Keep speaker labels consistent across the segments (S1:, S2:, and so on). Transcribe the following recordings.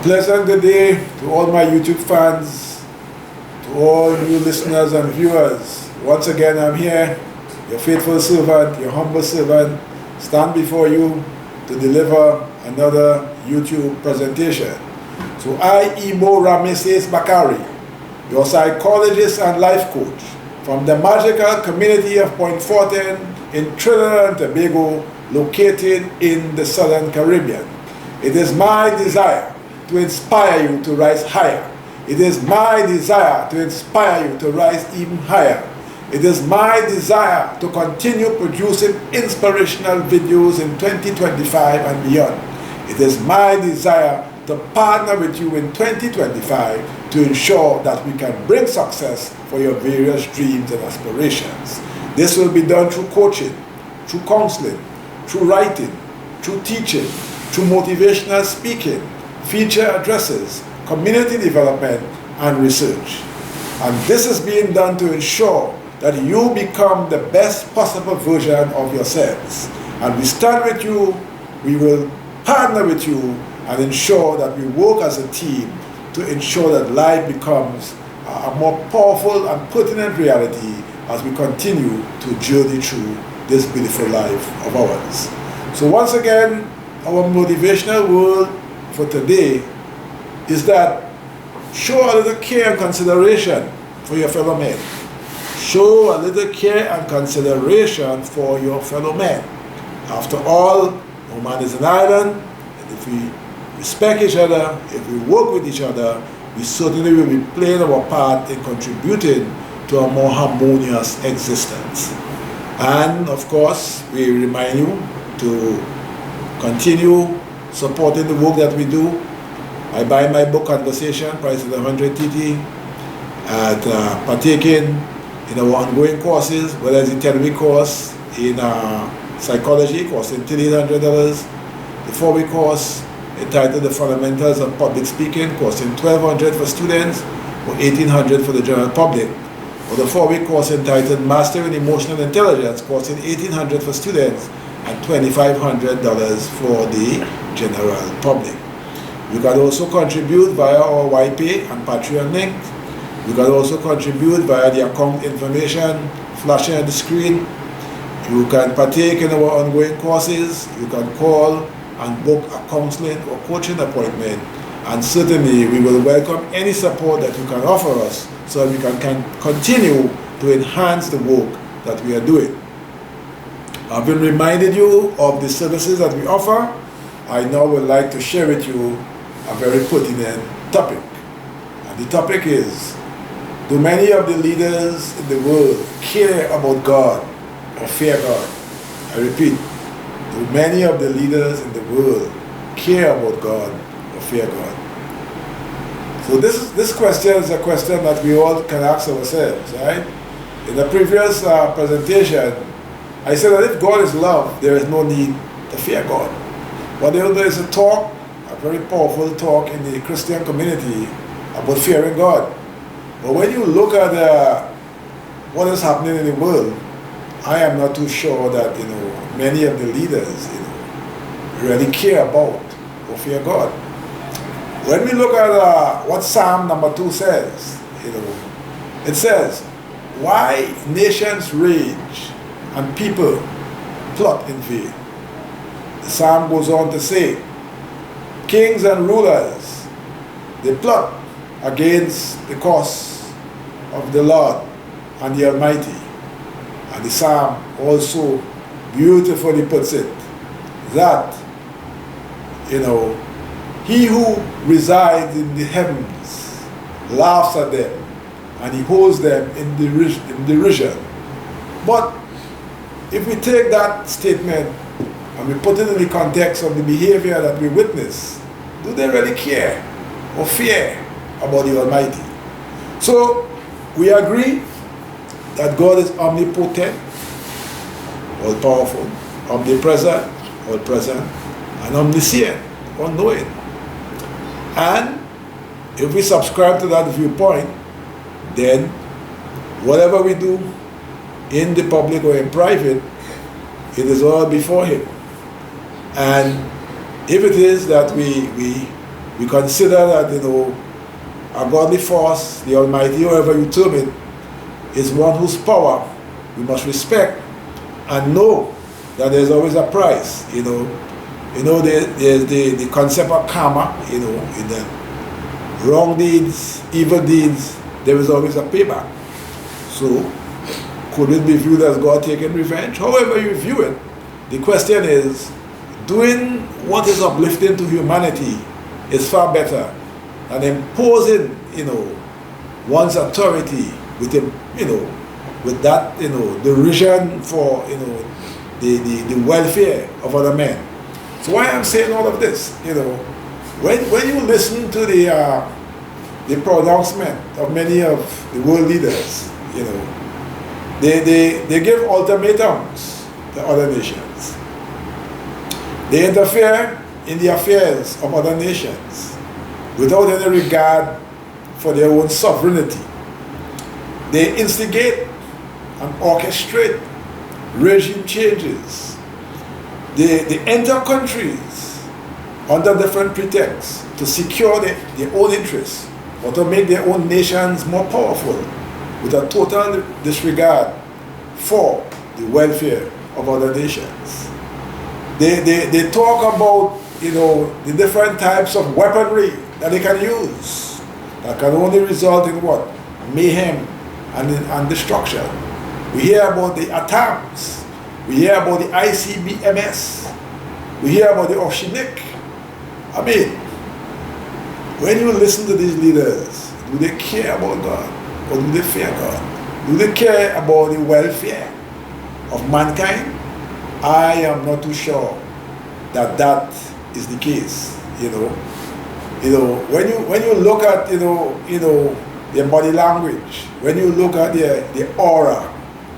S1: Pleasant good day to all my YouTube fans, to all new listeners and viewers. Once again, I'm here, your faithful servant, your humble servant, stand before you to deliver another YouTube presentation. So I, Imo Rameses Bakari, your psychologist and life coach from the magical community of Point Fortin in Trinidad and Tobago, located in the Southern Caribbean. It is my desire to inspire you to rise higher. It is my desire to inspire you to rise even higher. It is my desire to continue producing inspirational videos in 2025 and beyond. It is my desire to partner with you in 2025 to ensure that we can bring success for your various dreams and aspirations. This will be done through coaching, through counseling, through writing, through teaching, through motivational speaking, feature addresses, community development, and research. And this is being done to ensure that you become the best possible version of yourselves. And we stand with you, we will partner with you, and ensure that we work as a team to ensure that life becomes a more powerful and pertinent reality as we continue to journey through this beautiful life of ours. So once again, our motivational word for today is that show a little care and consideration for your fellow men. Show a little care and consideration for your fellow men. After all, no man is an island, and if we respect each other, if we work with each other, we certainly will be playing our part in contributing to a more harmonious existence. And of course, we remind you to continue supporting the work that we do. I buy my book Conversation, price is 100 TT, at partaking in our ongoing courses, whether it's a 10-week course in psychology, costing $300, the 4-week course entitled The Fundamentals of Public Speaking, costing $1,200 for students or $1,800 for the general public, or the 4-week course entitled Mastering Emotional Intelligence, costing $1,800 for students and $2,500 for the general public. You can also contribute via our YPay and Patreon link. You can also contribute via the account information flashing on the screen. You can partake in our ongoing courses. You can call and book a counseling or coaching appointment. And certainly we will welcome any support that you can offer us so that we can continue to enhance the work that we are doing. I've been reminded you of the services that we offer. I now would like to share with you a very pertinent topic. And the topic is, do many of the leaders in the world care about God or fear God? I repeat, do many of the leaders in the world care about God or fear God? So this question is a question that we all can ask ourselves, right? In the previous presentation, I said that if God is love, there is no need to fear God. But there is a talk, a very powerful talk in the Christian community about fearing God. But when you look at what is happening in the world, I am not too sure that many of the leaders really care about or fear God. When we look at what Psalm number 2 says, it says, "Why nations rage and people plot in vain?" The psalm goes on to say, "Kings and rulers, they plot against the cause of the Lord and the Almighty." And the psalm also beautifully puts it that, he who resides in the heavens laughs at them and he holds them in derision. But if we take that statement and we put it in the context of the behavior that we witness, do they really care or fear about the Almighty? So we agree that God is omnipotent, all-powerful, omnipresent, all-present, and omniscient, all-knowing. And if we subscribe to that viewpoint, then whatever we do in the public or in private, it is all before Him. And if it is that we We consider that, a godly force, the Almighty, however you term it, is one whose power we must respect and know that there's always a price. There's the concept of karma, in the wrong deeds, evil deeds, there is always a payback. So, could it be viewed as God taking revenge? However you view it, the question is, doing what is uplifting to humanity is far better than imposing, one's authority with with that, derision for, the welfare of other men. So why I'm saying all of this, when you listen to the pronouncement of many of the world leaders, they give ultimatums to other nations. They interfere in the affairs of other nations without any regard for their own sovereignty. They instigate and orchestrate regime changes. They enter countries under different pretexts to secure their own interests or to make their own nations more powerful with a total disregard for the welfare of other nations. They talk about, the different types of weaponry that they can use that can only result in what? Mayhem and destruction. We hear about the ATAMs. We hear about the ICBMS. We hear about the Oceanic. I mean, when you listen to these leaders, do they care about God or do they fear God? Do they care about the welfare of mankind? I am not too sure that is the case. When you look at their body language, when you look at their aura,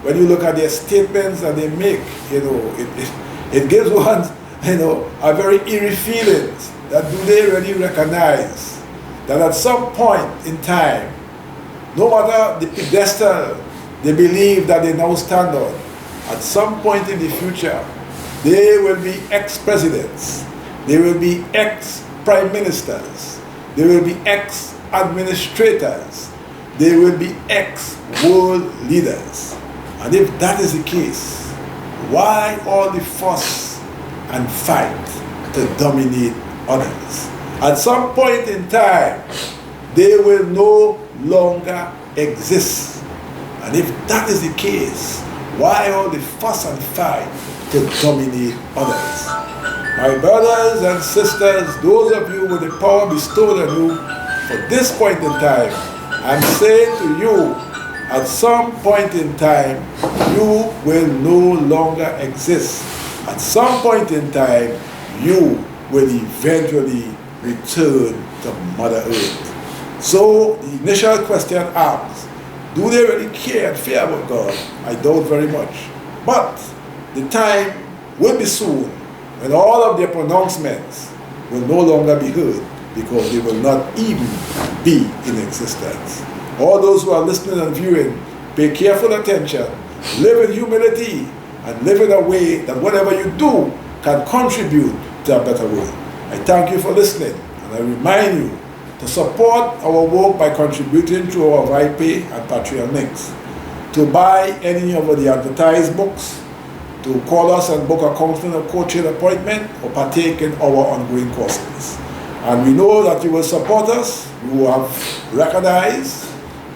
S1: when you look at their statements that they make, it gives one a very eerie feeling that do they really recognize that at some point in time, no matter the pedestal they believe that they now stand on, at some point in the future, they will be ex-presidents, they will be ex-prime ministers, they will be ex-administrators, they will be ex-world leaders. And if that is the case, why all the fuss and fight to dominate others? At some point in time, they will no longer exist. And if that is the case, why all the fuss and fight to dominate others? My brothers and sisters, those of you with the power bestowed on you for this point in time, I'm saying to you, at some point in time, you will no longer exist. At some point in time, you will eventually return to Mother Earth. So the initial question asks, do they really care and fear about God? I doubt very much. But the time will be soon when all of their pronouncements will no longer be heard because they will not even be in existence. All those who are listening and viewing, pay careful attention, live in humility, and live in a way that whatever you do can contribute to a better world. I thank you for listening, and I remind you to support our work by contributing to our ViPay and Patreon links, to buy any of the advertised books, to call us and book a counseling or coaching appointment, or partake in our ongoing courses. And we know that you will support us. You have recognized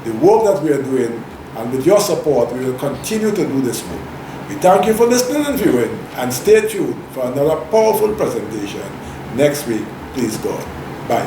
S1: the work that we are doing, and with your support, we will continue to do this work. We thank you for listening and viewing, and stay tuned for another powerful presentation next week, please God. Bye.